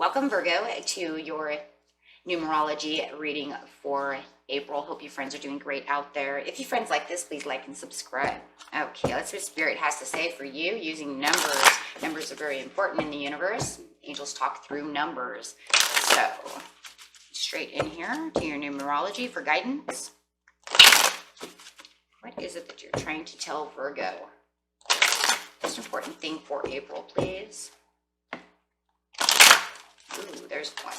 Welcome, Virgo, to your numerology reading for April. Hope you friends are doing great out there. If you friends like this, please like and subscribe. Okay, let's see what Spirit has to say for you using numbers. Numbers are very important in the universe. Angels talk through numbers. So, straight in here to your numerology for guidance. What is it that you're trying to tell Virgo? Most important thing for April, please. Ooh, there's one.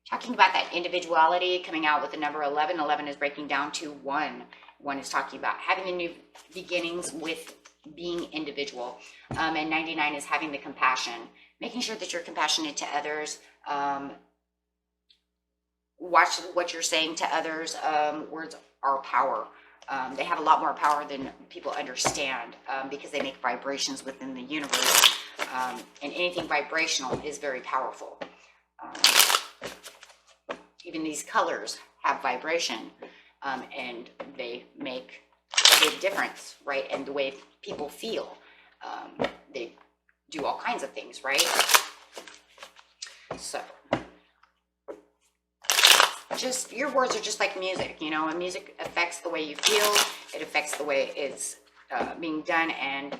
Talking about that individuality, coming out with the number 11. 11 is breaking down to 1. 1 is talking about having the new beginnings with being individual. And 99 is having the compassion. Making sure that you're compassionate to others. Watch what you're saying to others. Words are power. They have a lot more power than people understand because they make vibrations within the universe. And anything vibrational is very powerful. Even these colors have vibration, and they make a big difference, right? And the way people feel, they do all kinds of things, right? So, just your words are just like music, you know, and music affects the way you feel. It affects the way it's being done, and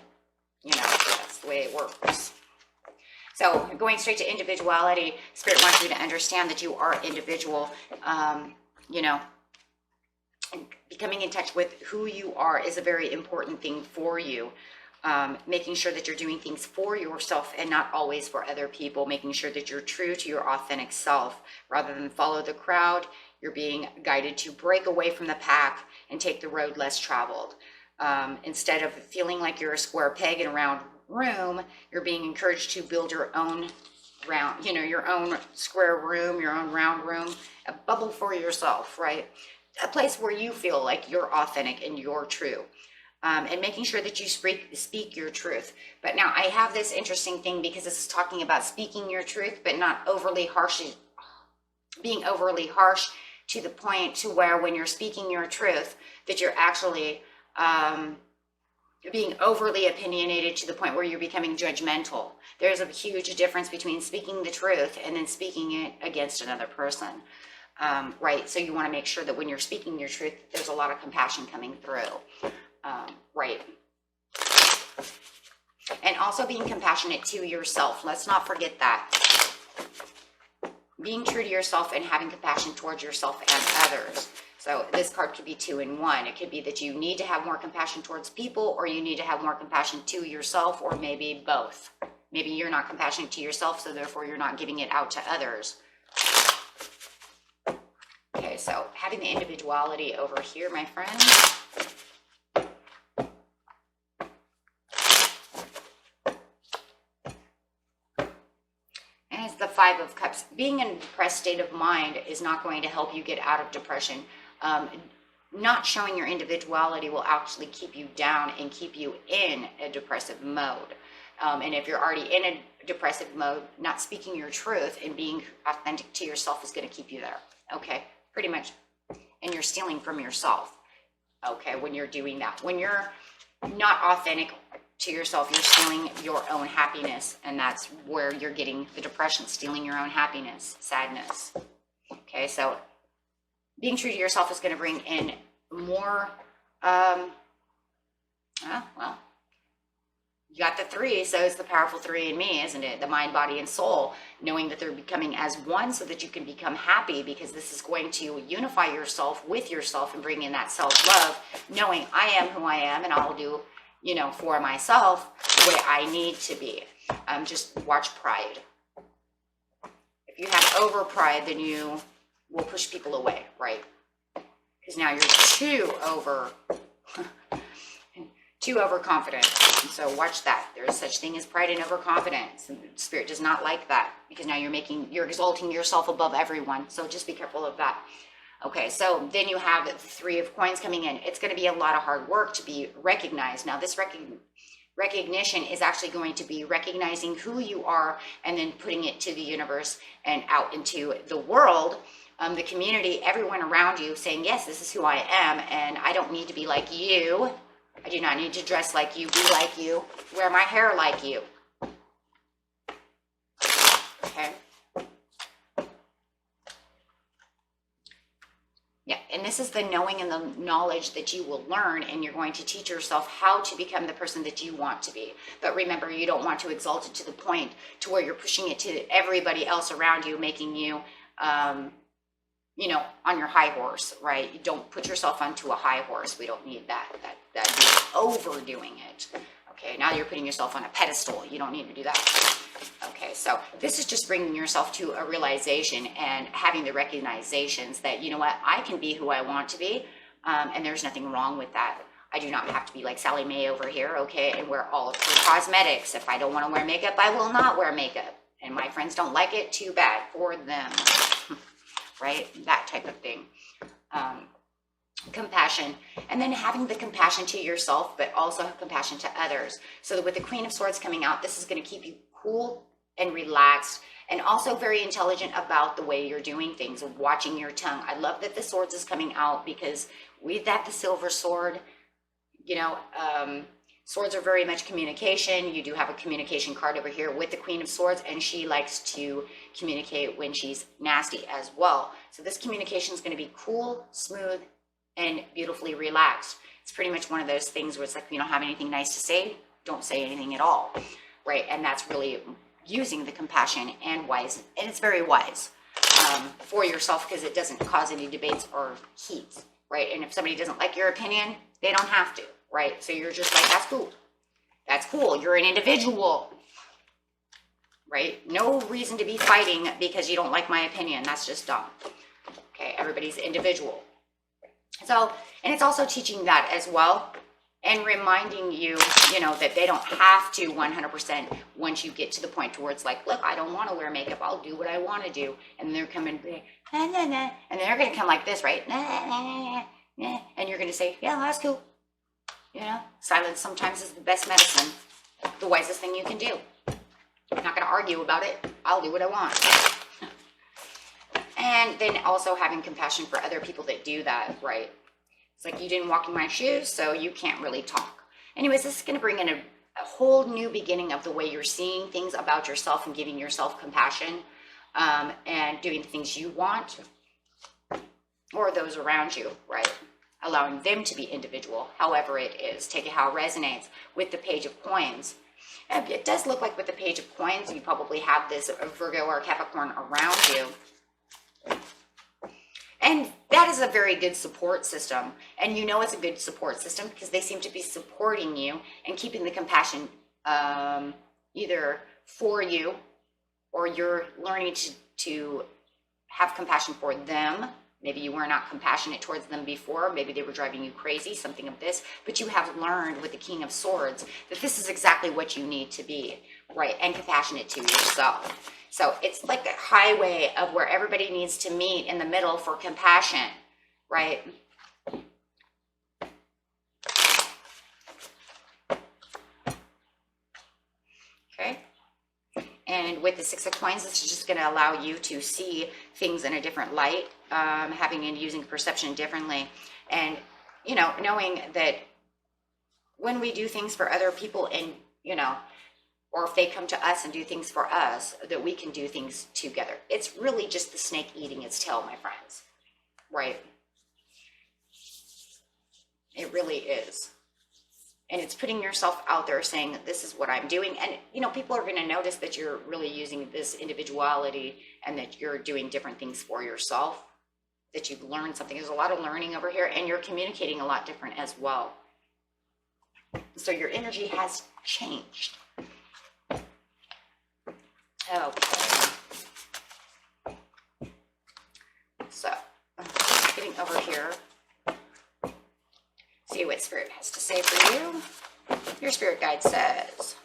you know, that's the way it works. So going straight to individuality, Spirit wants you to understand that you are individual, you know, and becoming in touch with who you are is a very important thing for you. Making sure that you're doing things for yourself and not always for other people, making sure that you're true to your authentic self. Rather than follow the crowd, you're being guided to break away from the pack and take the road less traveled. Instead of feeling like you're a square peg in a round room, you're being encouraged to build your own round, you know, your own square room, your own round room, a bubble for yourself, right? A place where you feel like you're authentic and you're true. And making sure that you speak your truth. But now I have this interesting thing because this is talking about speaking your truth, but not overly harsh, being overly harsh to the point to where when you're speaking your truth, that you're actually being overly opinionated to the point where you're becoming judgmental. There's a huge difference between speaking the truth and then speaking it against another person, right? So you want to make sure that when you're speaking your truth, there's a lot of compassion coming through, right? And also being compassionate to yourself. Let's not forget that. Being true to yourself and having compassion towards yourself and others. So this card could be 2 in 1. It could be that you need to have more compassion towards people, or you need to have more compassion to yourself, or maybe both. Maybe you're not compassionate to yourself, so therefore you're not giving it out to others. Okay, so having the individuality over here, my friends. And it's the 5 of Cups. Being in a depressed state of mind is not going to help you get out of depression. Not showing your individuality will actually keep you down and keep you in a depressive mode. And if you're already in a depressive mode, not speaking your truth and being authentic to yourself is going to keep you there. Okay, pretty much. And you're stealing from yourself. Okay, when you're doing that. When you're not authentic to yourself, you're stealing your own happiness. And that's where you're getting the depression, stealing your own happiness, sadness. Okay, so being true to yourself is going to bring in more, well, you got the 3, so it's the powerful 3 in me, isn't it? The mind, body, and soul, knowing that they're becoming as one so that you can become happy, because this is going to unify yourself with yourself and bring in that self-love, knowing I am who I am and I'll do, you know, for myself the way I need to be. Just watch pride. If you have over pride, then you will push people away, right? Because now you're too overconfident. And so watch that. There is such thing as pride and overconfidence. And Spirit does not like that, because now you're exalting yourself above everyone. So just be careful of that. Okay, so then you have the 3 of Coins coming in. It's going to be a lot of hard work to be recognized. Now this recognition is actually going to be recognizing who you are and then putting it to the universe and out into the world. The community, everyone around you saying, yes, this is who I am, and I don't need to be like you. I do not need to dress like you, be like you, wear my hair like you. Okay. And this is the knowing and the knowledge that you will learn, and you're going to teach yourself how to become the person that you want to be. But remember, you don't want to exalt it to the point to where you're pushing it to everybody else around you, making you, you know, on your high horse, right? You don't put yourself onto a high horse. We don't need that. That's overdoing it. Okay, now you're putting yourself on a pedestal. You don't need to do that. Okay, so this is just bringing yourself to a realization and having the recognizations that, you know what, I can be who I want to be, and there's nothing wrong with that. I do not have to be like Sally Mae over here, okay, and wear all of her cosmetics. If I don't want to wear makeup, I will not wear makeup. And my friends don't like it, too bad for them, right? That type of thing. Compassion, and then having the compassion to yourself, but also compassion to others. So that with the Queen of Swords coming out, this is going to keep you cool and relaxed, and also very intelligent about the way you're doing things, watching your tongue. I love that the Swords is coming out, because with that, the Silver Sword, you know, swords are very much communication. You do have a communication card over here with the Queen of Swords, and she likes to communicate when she's nasty as well. So this communication is going to be cool, smooth, and beautifully relaxed. It's pretty much one of those things where it's like, you don't have anything nice to say, don't say anything at all, right? And that's really using the compassion and wise, and it's very wise for yourself, because it doesn't cause any debates or heat, right? And if somebody doesn't like your opinion, they don't have to, right? So you're just like, that's cool. That's cool. You're an individual, right? No reason to be fighting because you don't like my opinion. That's just dumb. Okay, everybody's individual. So, and it's also teaching that as well, and reminding you, you know, that they don't have to 100% once you get to the point towards like, look, I don't want to wear makeup. I'll do what I want to do. And they're coming, nah, nah, nah, and they're going to come like this, right? Nah, nah, nah. And you're going to say, yeah, that's cool. You know, silence sometimes is the best medicine, the wisest thing you can do. I'm not going to argue about it. I'll do what I want. And then also having compassion for other people that do that, right? It's like, you didn't walk in my shoes, so you can't really talk. Anyways, this is going to bring in a whole new beginning of the way you're seeing things about yourself and giving yourself compassion, and doing the things you want, or those around you, right? Allowing them to be individual, however it is. Take it how it resonates. With the Page of Coins, it does look like with the Page of Coins, you probably have this Virgo or Capricorn around you. And that is a very good support system. And you know it's a good support system because they seem to be supporting you and keeping the compassion either for you, or you're learning to have compassion for them. Maybe you were not compassionate towards them before. Maybe they were driving you crazy, something of this. But you have learned with the King of Swords that this is exactly what you need to be, right? And compassionate to yourself. So it's like a highway of where everybody needs to meet in the middle for compassion, right? Okay. And with the Six of Coins, this is just going to allow you to see things in a different light, having and using perception differently. And, you know, knowing that when we do things for other people and, you know, or if they come to us and do things for us, that we can do things together. It's really just the snake eating its tail, my friends, right? It really is. And it's putting yourself out there saying, this is what I'm doing. And, you know, people are going to notice that you're really using this individuality and that you're doing different things for yourself, that you've learned something. There's a lot of learning over here, and you're communicating a lot different as well. So your energy has changed. Okay. So, getting over here. See what Spirit has to say for you. Your Spirit guide says,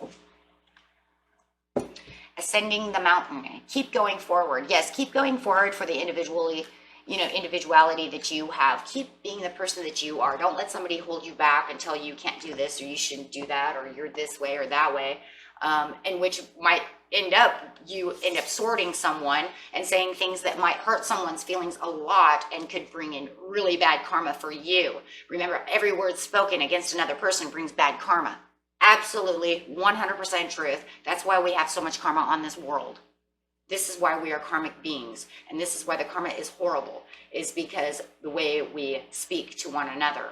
ascending the mountain. Keep going forward. Yes, keep going forward for the individuality that you have. Keep being the person that you are. Don't let somebody hold you back and tell you can't do this, or you shouldn't do that, or you're this way or that way, and which might end up sorting someone and saying things that might hurt someone's feelings a lot and could bring in really bad karma for you. Remember, every word spoken against another person brings bad karma. Absolutely 100% truth. That's why we have so much karma on this world. This is why we are karmic beings. And this is why the karma is horrible, is because the way we speak to one another.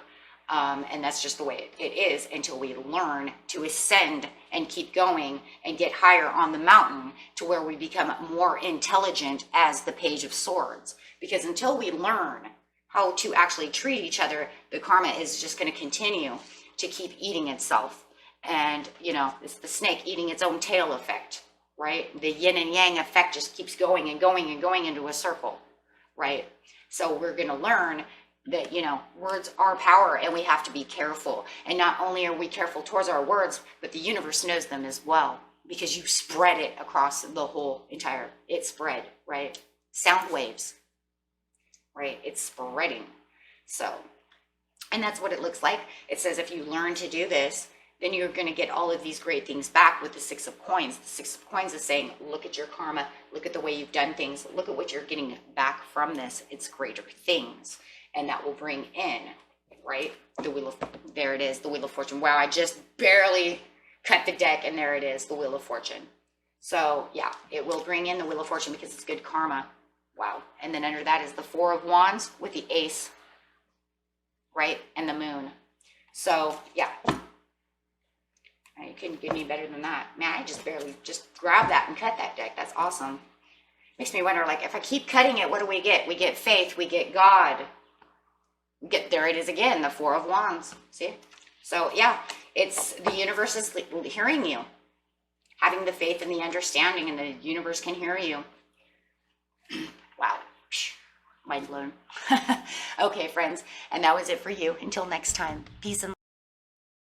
And that's just the way it is until we learn to ascend and keep going and get higher on the mountain to where we become more intelligent as the Page of Swords. Because until we learn how to actually treat each other, the karma is just going to continue to keep eating itself. And, you know, it's the snake eating its own tail effect, right? The yin and yang effect just keeps going and going and going into a circle, right? So we're going to learn that, you know, words are power and we have to be careful. And not only are we careful towards our words, but the universe knows them as well, because you spread it across the whole entire, it's spread, right? Sound waves, right? It's spreading. So, and that's what it looks like. It says if you learn to do this, then you're going to get all of these great things back with the Six of Coins. The Six of Coins is saying, look at your karma, look at the way you've done things, look at what you're getting back from this. It's greater things. And that will bring in, right? The Wheel of, there it is, the Wheel of Fortune. Wow, I just barely cut the deck and there it is, the Wheel of Fortune. So yeah, it will bring in the Wheel of Fortune because it's good karma. Wow. And then under that is the Four of Wands with the Ace, right? And the Moon. So yeah. You couldn't get any better than that. Man, I just barely just grabbed that and cut that deck. That's awesome. Makes me wonder, like, if I keep cutting it, what do we get? We get faith, we get God. There it is again, the Four of Wands. See? So yeah, it's the universe is hearing you. Having the faith and the understanding, and the universe can hear you. Wow. Mind blown. Okay, friends. And that was it for you. Until next time. Peace and